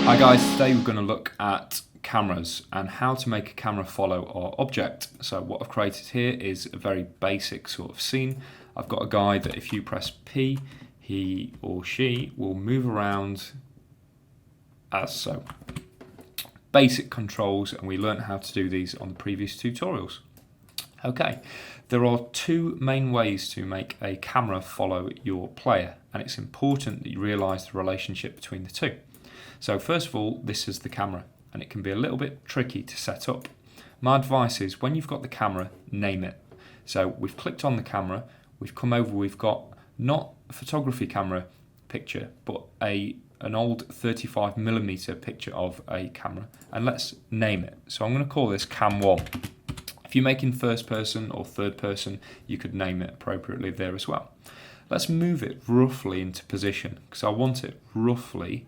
Hi guys, today we're going to look at cameras and how to make a camera follow our object. So what I've created here is a very basic sort of scene. I've got a guy that if you press P, he or she will move around as so. Basic controls, and we learned how to do these on the previous tutorials. Okay, there are two main ways to make a camera follow your player, and it's important that you realise the relationship between the two. So first of all, this is the camera, and it can be a little bit tricky to set up. My advice is when you've got the camera, name it. So we've clicked on the camera, we've come over, we've got not a photography camera picture, but an old 35mm picture of a camera, and let's name it. So I'm going to call this Cam 1. If you're making first person or third person, you could name it appropriately there as well. Let's move it roughly into position, because I want it roughly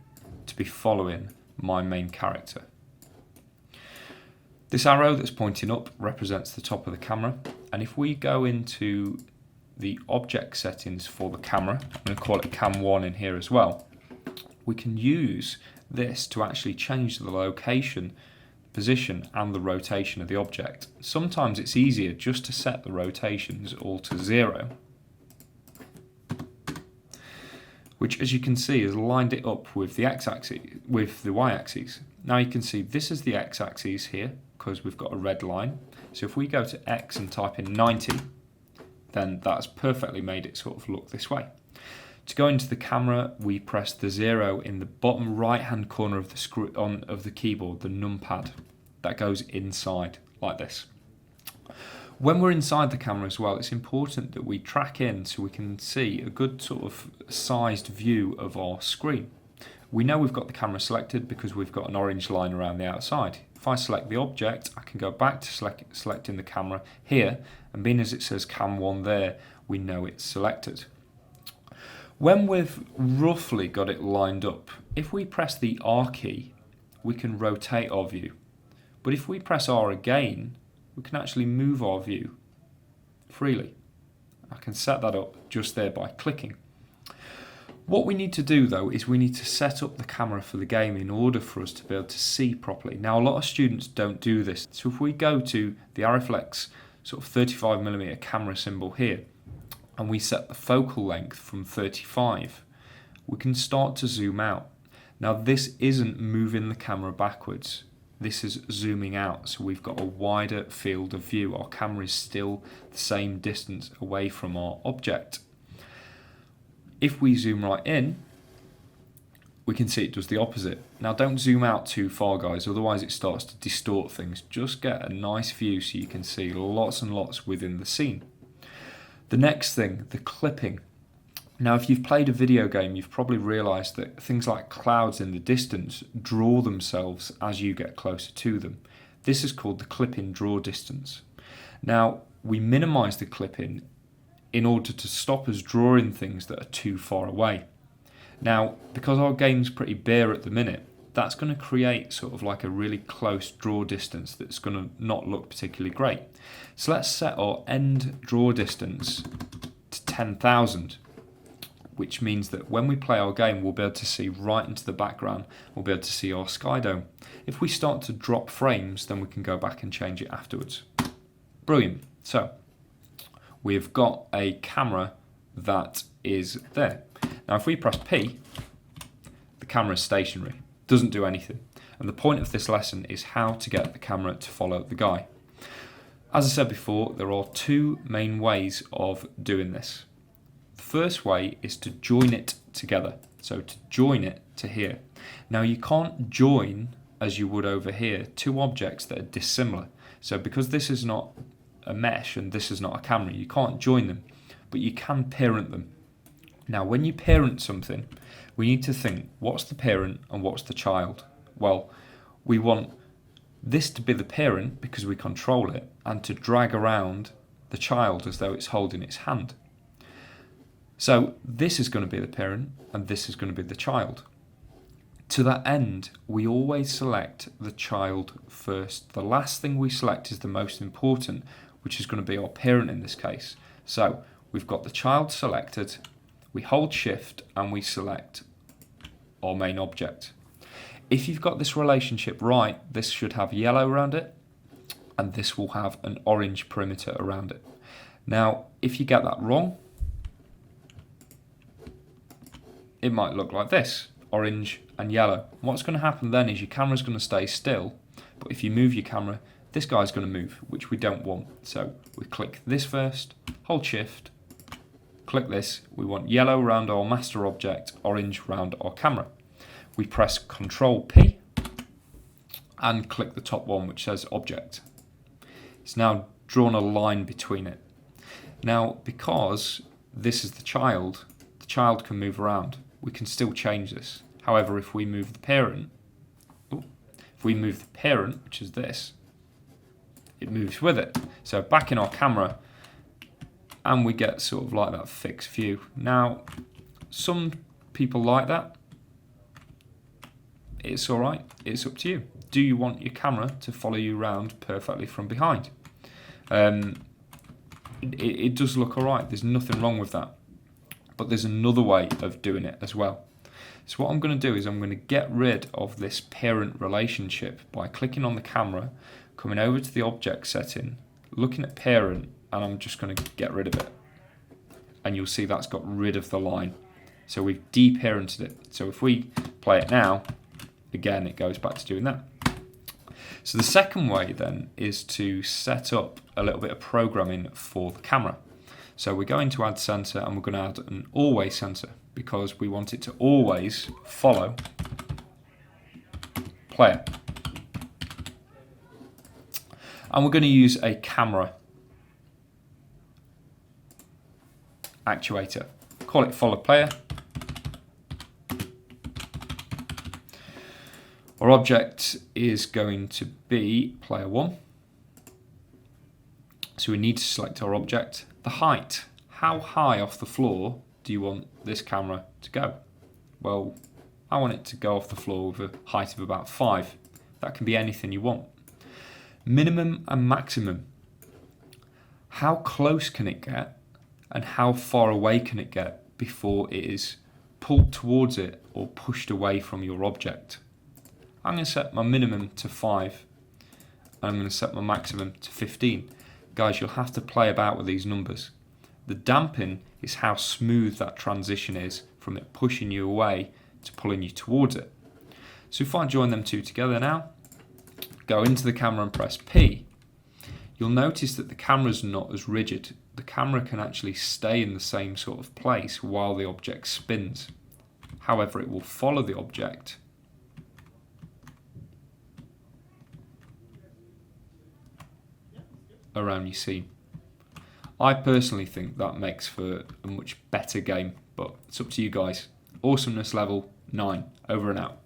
to be following my main character. This arrow that's pointing up represents the top of the camera, and if we go into the object settings for the camera, I'm going to call it Cam 1 in here as well, we can use this to actually change the location, position and the rotation of the object. Sometimes it's easier just to set the rotations all to 0, which as you can see has lined it up with the x-axis, with the y-axis. Now you can see this is the x-axis here because we've got a red line. So if we go to x and type in 90, then that's perfectly made it sort of look this way. To go into the camera, we press the 0 in the bottom right hand corner of the of the keyboard, the numpad that goes inside like this. When we're inside the camera as well, it's important that we track in so we can see a good sort of sized view of our screen. We know we've got the camera selected because we've got an orange line around the outside. If I select the object, I can go back to selecting the camera here, and being as it says Cam 1 there, we know it's selected. When we've roughly got it lined up, if we press the R key, we can rotate our view. But if we press R again, we can actually move our view freely. I can set that up just there by clicking. What we need to do though is we need to set up the camera for the game in order for us to be able to see properly. Now a lot of students don't do this. So if we go to the Arriflex sort of 35mm camera symbol here and we set the focal length from 35, we can start to zoom out. Now this isn't moving the camera backwards. This is zooming out, so we've got a wider field of view. Our camera is still the same distance away from our object. If we zoom right in, we can see it does the opposite. Now don't zoom out too far guys, otherwise it starts to distort things. Just get a nice view so you can see lots and lots within the scene. The next thing, the clipping. Now if you've played a video game, you've probably realised that things like clouds in the distance draw themselves as you get closer to them. This is called the clip-in draw distance. Now we minimise the clip-in in order to stop us drawing things that are too far away. Now because our game's pretty bare at the minute, that's going to create sort of like a really close draw distance that's going to not look particularly great. So let's set our end draw distance to 10,000. Which means that when we play our game, we'll be able to see right into the background, we'll be able to see our sky dome. If we start to drop frames, then we can go back and change it afterwards. Brilliant. So we've got a camera that is there. Now if we press P, the camera is stationary, doesn't do anything. And the point of this lesson is how to get the camera to follow the guy. As I said before, there are two main ways of doing this. The first way is to join it together, so to join it to here. Now you can't join, as you would over here, two objects that are dissimilar. So because this is not a mesh and this is not a camera, you can't join them, but you can parent them. Now when you parent something, we need to think, what's the parent and what's the child? Well, we want this to be the parent because we control it, and to drag around the child as though it's holding its hand. So this is going to be the parent and this is going to be the child. To that end, we always select the child first. The last thing we select is the most important, which is going to be our parent in this case. So we've got the child selected, we hold shift and we select our main object. if you've got this relationship right, this should have yellow around it, and this will have an orange perimeter around it. Now, if you get that wrong, it might look like this, orange and yellow. What's going to happen then is your camera's going to stay still, but if you move your camera, this guy's going to move, which we don't want. So we click this first, hold shift, click this. We want yellow around our master object, orange around our camera. We press Control P and click the top one which says object. It's now drawn a line between it. Now, because this is the child can move around. We can still change this. However, if we move the parent, which is this, it moves with it. So back in our camera, and we get sort of like that fixed view. Now, some people like that. It's all right. It's up to you. Do you want your camera to follow you around perfectly from behind? It does look all right. There's nothing wrong with that. But there's another way of doing it as well. So what I'm going to do is I'm going to get rid of this parent relationship by clicking on the camera, coming over to the object setting, looking at parent, and I'm just going to get rid of it. And you'll see that's got rid of the line. So we've deparented it. So if we play it now, again, it goes back to doing that. So the second way then is to set up a little bit of programming for the camera. So we're going to add sensor, and we're going to add an always sensor because we want it to always follow player. And we're going to use a camera actuator. Call it follow player. Our object is going to be player 1. So we need to select our object. The height. How high off the floor do you want this camera to go? Well, I want it to go off the floor with a height of about 5. That can be anything you want. Minimum and maximum. How close can it get and how far away can it get before it is pulled towards it or pushed away from your object? I'm going to set my minimum to 5 and I'm going to set my maximum to 15. Guys, you'll have to play about with these numbers. The dampen is how smooth that transition is from it pushing you away to pulling you towards it. So if I join them two together now, go into the camera and press P, you'll notice that the camera's not as rigid. The camera can actually stay in the same sort of place while the object spins. However, it will follow the object around your scene. I personally think that makes for a much better game, but it's up to you guys. Awesomeness level 9, over and out.